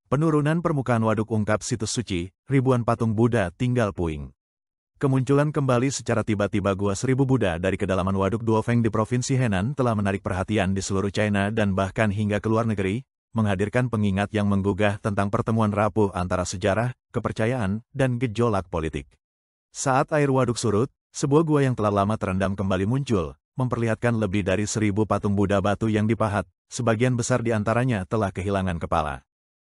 Penurunan permukaan waduk ungkap situs suci, ribuan patung Buddha tinggal puing. Kemunculan kembali secara tiba-tiba Gua Seribu Buddha dari kedalaman waduk Duofeng di Provinsi Henan telah menarik perhatian di seluruh China dan bahkan hingga ke luar negeri, menghadirkan pengingat yang menggugah tentang pertemuan rapuh antara sejarah, kepercayaan, dan gejolak politik. Saat air waduk surut, sebuah gua yang telah lama terendam kembali muncul, memperlihatkan lebih dari 1.000 patung Buddha batu yang dipahat, sebagian besar di antaranya telah kehilangan kepala.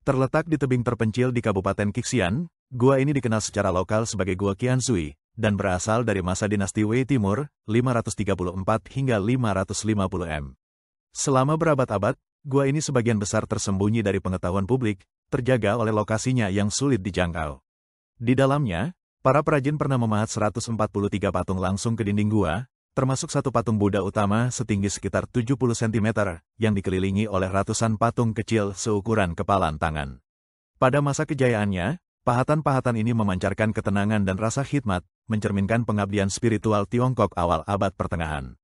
Terletak di tebing terpencil di Kabupaten Qixian, gua ini dikenal secara lokal sebagai Gua Qiansui, dan berasal dari masa dinasti Wei Timur, 534 hingga 550 M. Selama berabad-abad, gua ini sebagian besar tersembunyi dari pengetahuan publik, terjaga oleh lokasinya yang sulit dijangkau. Di dalamnya, para perajin pernah memahat 143 patung langsung ke dinding gua, termasuk satu patung Buddha utama setinggi sekitar 70 cm, yang dikelilingi oleh ratusan patung kecil seukuran kepalan tangan. Pada masa kejayaannya, pahatan-pahatan ini memancarkan ketenangan dan rasa khidmat, mencerminkan pengabdian spiritual Tiongkok awal abad pertengahan.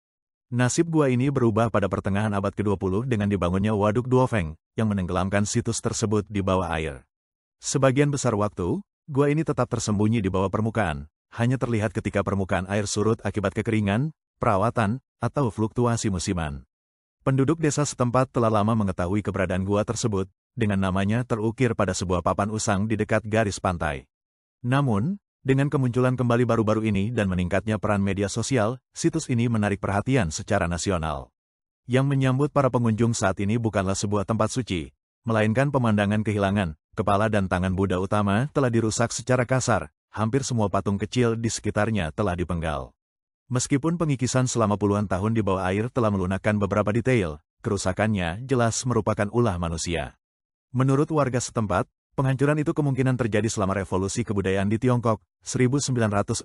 Nasib gua ini berubah pada pertengahan abad ke-20 dengan dibangunnya Waduk Duofeng, yang menenggelamkan situs tersebut di bawah air. Sebagian besar waktu, gua ini tetap tersembunyi di bawah permukaan, hanya terlihat ketika permukaan air surut akibat kekeringan, perawatan, atau fluktuasi musiman. Penduduk desa setempat telah lama mengetahui keberadaan gua tersebut, dengan namanya terukir pada sebuah papan usang di dekat garis pantai. Namun, dengan kemunculan kembali baru-baru ini dan meningkatnya peran media sosial, situs ini menarik perhatian secara nasional. Yang menyambut para pengunjung saat ini bukanlah sebuah tempat suci, melainkan pemandangan kehilangan, kepala dan tangan Buddha utama telah dirusak secara kasar, hampir semua patung kecil di sekitarnya telah dipenggal. Meskipun pengikisan selama puluhan tahun di bawah air telah melunakkan beberapa detail, kerusakannya jelas merupakan ulah manusia. Menurut warga setempat, penghancuran itu kemungkinan terjadi selama revolusi kebudayaan di Tiongkok, 1966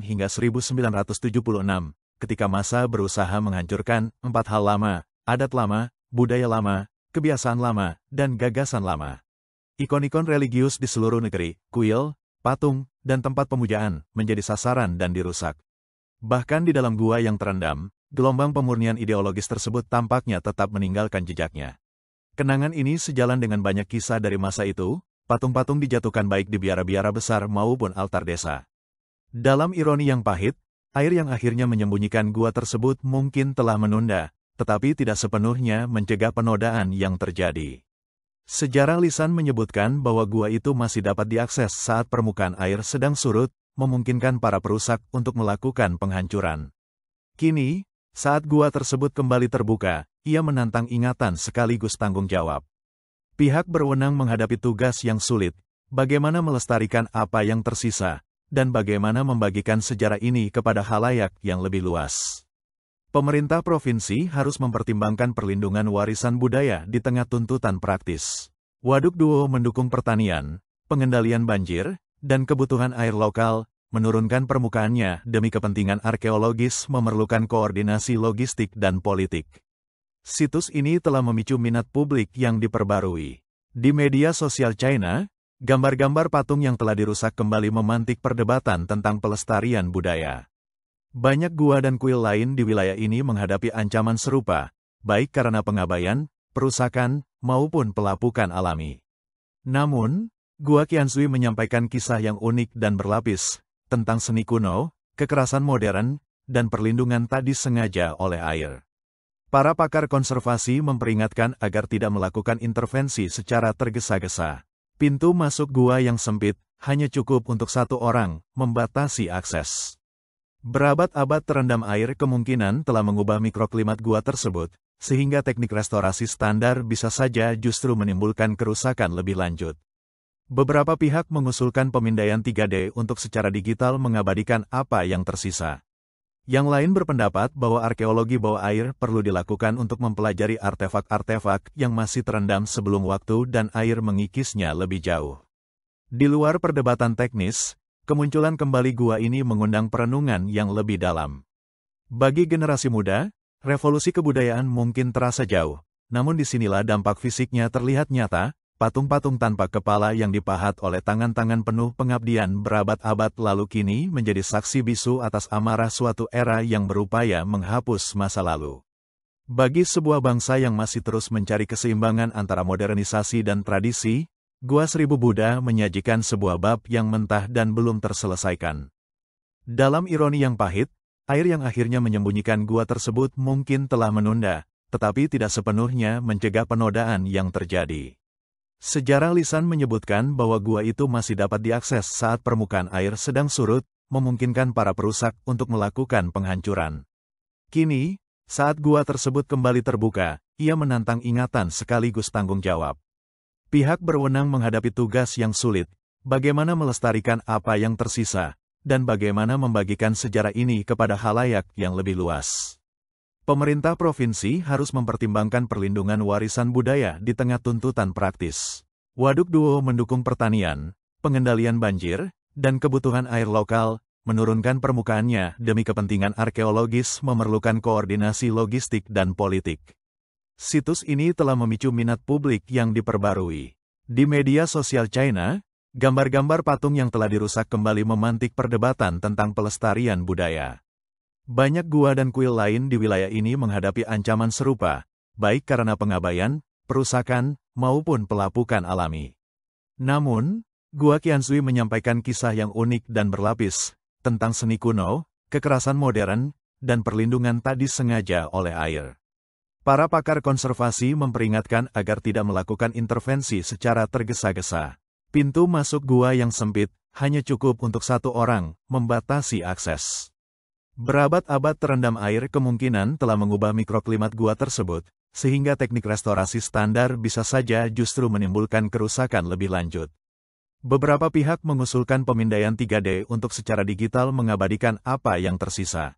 hingga 1976, ketika massa berusaha menghancurkan 4 hal lama, adat lama, budaya lama, kebiasaan lama, dan gagasan lama. Ikon-ikon religius di seluruh negeri, kuil, patung, dan tempat pemujaan, menjadi sasaran dan dirusak. Bahkan di dalam gua yang terendam, gelombang pemurnian ideologis tersebut tampaknya tetap meninggalkan jejaknya. Kenangan ini sejalan dengan banyak kisah dari masa itu, patung-patung dijatuhkan baik di biara-biara besar maupun altar desa. Dalam ironi yang pahit, air yang akhirnya menyembunyikan gua tersebut mungkin telah menunda, tetapi tidak sepenuhnya mencegah penodaan yang terjadi. Sejarah lisan menyebutkan bahwa gua itu masih dapat diakses saat permukaan air sedang surut, memungkinkan para perusak untuk melakukan penghancuran. Kini, saat gua tersebut kembali terbuka, ia menantang ingatan sekaligus tanggung jawab. Pihak berwenang menghadapi tugas yang sulit, bagaimana melestarikan apa yang tersisa, dan bagaimana membagikan sejarah ini kepada khalayak yang lebih luas. Pemerintah provinsi harus mempertimbangkan perlindungan warisan budaya di tengah tuntutan praktis. Waduk Duo mendukung pertanian, pengendalian banjir, dan kebutuhan air lokal, menurunkan permukaannya demi kepentingan arkeologis memerlukan koordinasi logistik dan politik. Situs ini telah memicu minat publik yang diperbarui. Di media sosial China, gambar-gambar patung yang telah dirusak kembali memantik perdebatan tentang pelestarian budaya. Banyak gua dan kuil lain di wilayah ini menghadapi ancaman serupa, baik karena pengabaian, perusakan, maupun pelapukan alami. Namun, Gua Qiansui menyampaikan kisah yang unik dan berlapis, tentang seni kuno, kekerasan modern, dan perlindungan tak disengaja oleh air. Para pakar konservasi memperingatkan agar tidak melakukan intervensi secara tergesa-gesa. Pintu masuk gua yang sempit, hanya cukup untuk satu orang, membatasi akses. Berabad-abad terendam air kemungkinan telah mengubah mikroklimat gua tersebut, sehingga teknik restorasi standar bisa saja justru menimbulkan kerusakan lebih lanjut. Beberapa pihak mengusulkan pemindaian 3D untuk secara digital mengabadikan apa yang tersisa. Yang lain berpendapat bahwa arkeologi bawah air perlu dilakukan untuk mempelajari artefak-artefak yang masih terendam sebelum waktu dan air mengikisnya lebih jauh. Di luar perdebatan teknis, kemunculan kembali gua ini mengundang perenungan yang lebih dalam. Bagi generasi muda, revolusi kebudayaan mungkin terasa jauh, namun disinilah dampak fisiknya terlihat nyata, patung-patung tanpa kepala yang dipahat oleh tangan-tangan penuh pengabdian berabad-abad lalu kini menjadi saksi bisu atas amarah suatu era yang berupaya menghapus masa lalu. Bagi sebuah bangsa yang masih terus mencari keseimbangan antara modernisasi dan tradisi, Gua Seribu Buddha menyajikan sebuah bab yang mentah dan belum terselesaikan. Dalam ironi yang pahit, air yang akhirnya menyembunyikan gua tersebut mungkin telah menunda, tetapi tidak sepenuhnya mencegah penodaan yang terjadi. Sejarah lisan menyebutkan bahwa gua itu masih dapat diakses saat permukaan air sedang surut, memungkinkan para perusak untuk melakukan penghancuran. Kini, saat gua tersebut kembali terbuka, ia menantang ingatan sekaligus tanggung jawab. Pihak berwenang menghadapi tugas yang sulit, bagaimana melestarikan apa yang tersisa, dan bagaimana membagikan sejarah ini kepada khalayak yang lebih luas. Pemerintah provinsi harus mempertimbangkan perlindungan warisan budaya di tengah tuntutan praktis. Waduk Duo mendukung pertanian, pengendalian banjir, dan kebutuhan air lokal, menurunkan permukaannya demi kepentingan arkeologis memerlukan koordinasi logistik dan politik. Situs ini telah memicu minat publik yang diperbarui. Di media sosial China, gambar-gambar patung yang telah dirusak kembali memantik perdebatan tentang pelestarian budaya. Banyak gua dan kuil lain di wilayah ini menghadapi ancaman serupa, baik karena pengabaian, perusakan, maupun pelapukan alami. Namun, Gua Qianshui menyampaikan kisah yang unik dan berlapis, tentang seni kuno, kekerasan modern, dan perlindungan tak disengaja oleh air. Para pakar konservasi memperingatkan agar tidak melakukan intervensi secara tergesa-gesa. Pintu masuk gua yang sempit, hanya cukup untuk satu orang, membatasi akses. Berabad-abad terendam air kemungkinan telah mengubah mikroklimat gua tersebut, sehingga teknik restorasi standar bisa saja justru menimbulkan kerusakan lebih lanjut. Beberapa pihak mengusulkan pemindaian 3D untuk secara digital mengabadikan apa yang tersisa.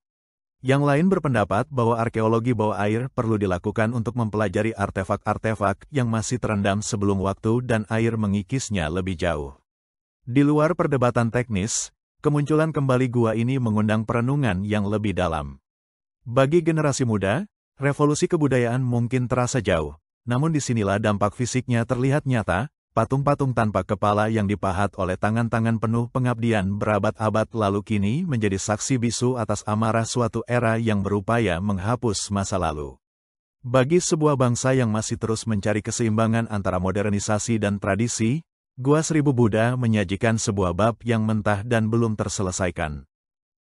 Yang lain berpendapat bahwa arkeologi bawah air perlu dilakukan untuk mempelajari artefak-artefak yang masih terendam sebelum waktu dan air mengikisnya lebih jauh. Di luar perdebatan teknis, kemunculan kembali gua ini mengundang perenungan yang lebih dalam. Bagi generasi muda, revolusi kebudayaan mungkin terasa jauh, namun disinilah dampak fisiknya terlihat nyata. Patung-patung tanpa kepala yang dipahat oleh tangan-tangan penuh pengabdian berabad-abad lalu kini menjadi saksi bisu atas amarah suatu era yang berupaya menghapus masa lalu. Bagi sebuah bangsa yang masih terus mencari keseimbangan antara modernisasi dan tradisi, Gua Seribu Buddha menyajikan sebuah bab yang mentah dan belum terselesaikan.